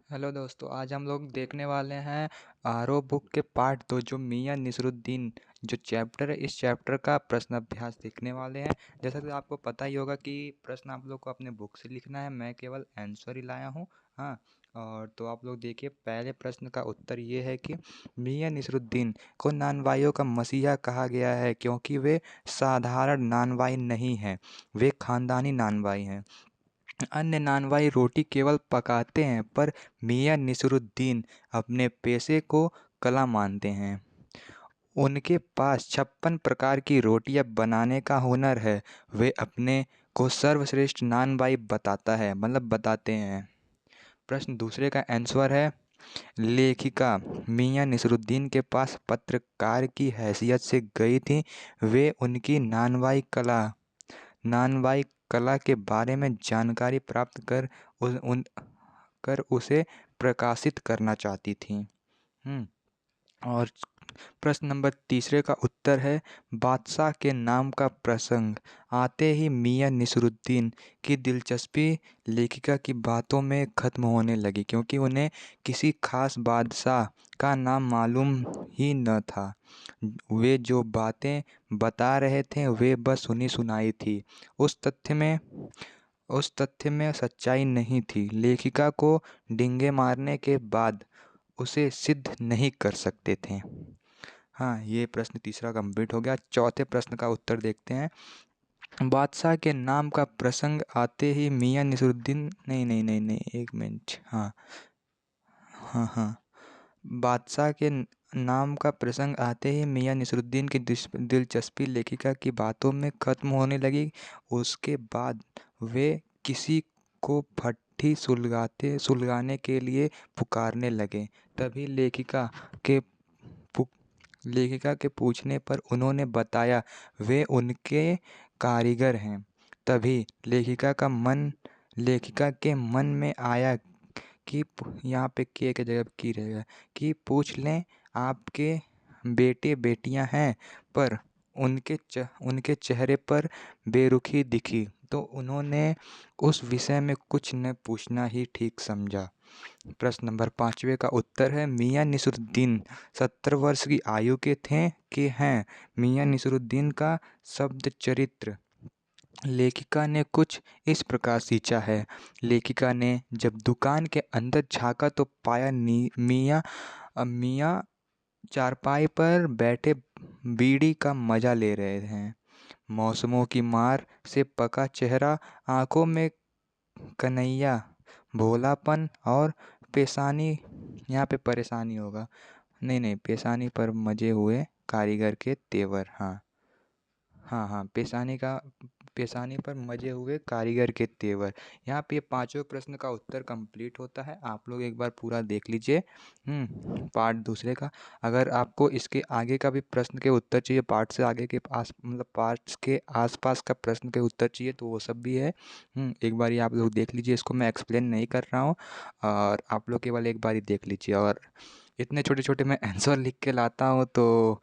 Hello दोस्तों, आज हम लोग देखने वाले हैं आरो बुक के पार्ट 2 जो मियां नसीरुद्दीन जो चैप्टर है, इस चैप्टर का प्रश्न अभ्यास देखने वाले हैं। जैसा कि आपको पता ही होगा कि प्रश्न आप लोग को अपने बुक से लिखना है, मैं केवल आंसर ही लाया हूँ। हाँ, और तो आप लोग देखिए, पहले प्रश्न का उत्तर ये है कि मियां नसीरुद्दीन को नानवाइयों का मसीहा कहा गया है क्योंकि वे साधारण नानवाई नहीं हैं, वे खानदानी नानवाई हैं। अन्य नानवाई रोटी केवल पकाते हैं, पर मियां नसीरुद्दीन अपने पेशे को कला मानते हैं। उनके पास 56 प्रकार की रोटियां बनाने का हुनर है। वे अपने को सर्वश्रेष्ठ नानवाई बताता है, मतलब बताते हैं। प्रश्न दूसरे का आंसर है, लेखिका मियां नसीरुद्दीन के पास पत्रकार की हैसियत से गई थी। वे उनकी नानवाई कला के बारे में जानकारी प्राप्त कर उसे प्रकाशित करना चाहती थीं। और प्रश्न नंबर तीसरे का उत्तर है, बादशाह के नाम का प्रसंग आते ही मियां नसीरुद्दीन की दिलचस्पी लेखिका की बातों में ख़त्म होने लगी, क्योंकि उन्हें किसी खास बादशाह का नाम मालूम ही न था। वे जो बातें बता रहे थे वे बस सुनी सुनाई थी। उस तथ्य में सच्चाई नहीं थी। लेखिका को डींगे मारने के बाद उसे सिद्ध नहीं कर सकते थे। हाँ, ये प्रश्न तीसरा कंप्लीट हो गया। चौथे प्रश्न का उत्तर देखते हैं। बादशाह के नाम का प्रसंग आते ही मियां नसीरुद्दीन नहीं नहीं नहीं नहीं एक मिनट, हाँ हाँ हाँ, बादशाह के नाम का प्रसंग आते ही मियां नसीरुद्दीन की दिलचस्पी लेखिका की बातों में ख़त्म होने लगी। उसके बाद वे किसी को भट्ठी सुलगाने के लिए पुकारने लगे। तभी लेखिका के पूछने पर उन्होंने बताया वे उनके कारीगर हैं। तभी लेखिका के मन में आया कि यहाँ पे के जगह की रहेगा, कि पूछ लें आपके बेटे बेटियां हैं, पर उनके चेहरे पर बेरुखी दिखी, तो उन्होंने उस विषय में कुछ न पूछना ही ठीक समझा। प्रश्न नंबर पाँचवें का उत्तर है, मियां नसीरुद्दीन 70 वर्ष की आयु के थे कि हैं। मियां नसीरुद्दीन का शब्द चरित्र लेखिका ने कुछ इस प्रकार सींचा है। लेखिका ने जब दुकान के अंदर झांका तो पाया मियाँ चारपाई पर बैठे बीड़ी का मजा ले रहे हैं। मौसमों की मार से पका चेहरा, आंखों में कन्हैया भोलापन और पेशानी, यहाँ पे परेशानी होगा, नहीं नहीं, पेशानी पर मजे हुए कारीगर के तेवर। हाँ हाँ हाँ, पेशानी पर मजे हुए कारीगर के तेवर। यहाँ पे पांचों प्रश्न का उत्तर कंप्लीट होता है। आप लोग एक बार पूरा देख लीजिए पार्ट दूसरे का। अगर आपको इसके आगे का भी प्रश्न के उत्तर चाहिए, पार्ट से आगे के पास, मतलब पार्ट्स के आसपास का प्रश्न के उत्तर चाहिए, तो वो सब भी है। एक बार आप लोग देख लीजिए, इसको मैं एक्सप्लेन नहीं कर रहा हूँ, और आप लोग केवल एक बार ही देख लीजिए। और इतने छोटे छोटे मैं आंसर लिख के लाता हूँ, तो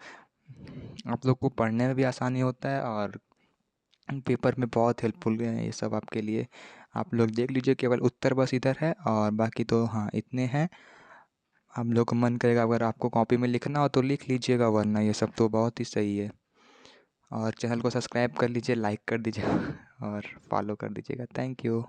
आप लोग को पढ़ने में भी आसानी होता है, और पेपर में बहुत हेल्पफुल है ये सब आपके लिए। आप लोग देख लीजिए, केवल उत्तर बस इधर है, और बाकी तो हाँ इतने हैं। आप लोग को मन करेगा अगर आपको कॉपी में लिखना हो तो लिख लीजिएगा, वरना ये सब तो बहुत ही सही है। और चैनल को सब्सक्राइब कर लीजिए, लाइक कर दीजिएगा और फॉलो कर दीजिएगा। Thank you.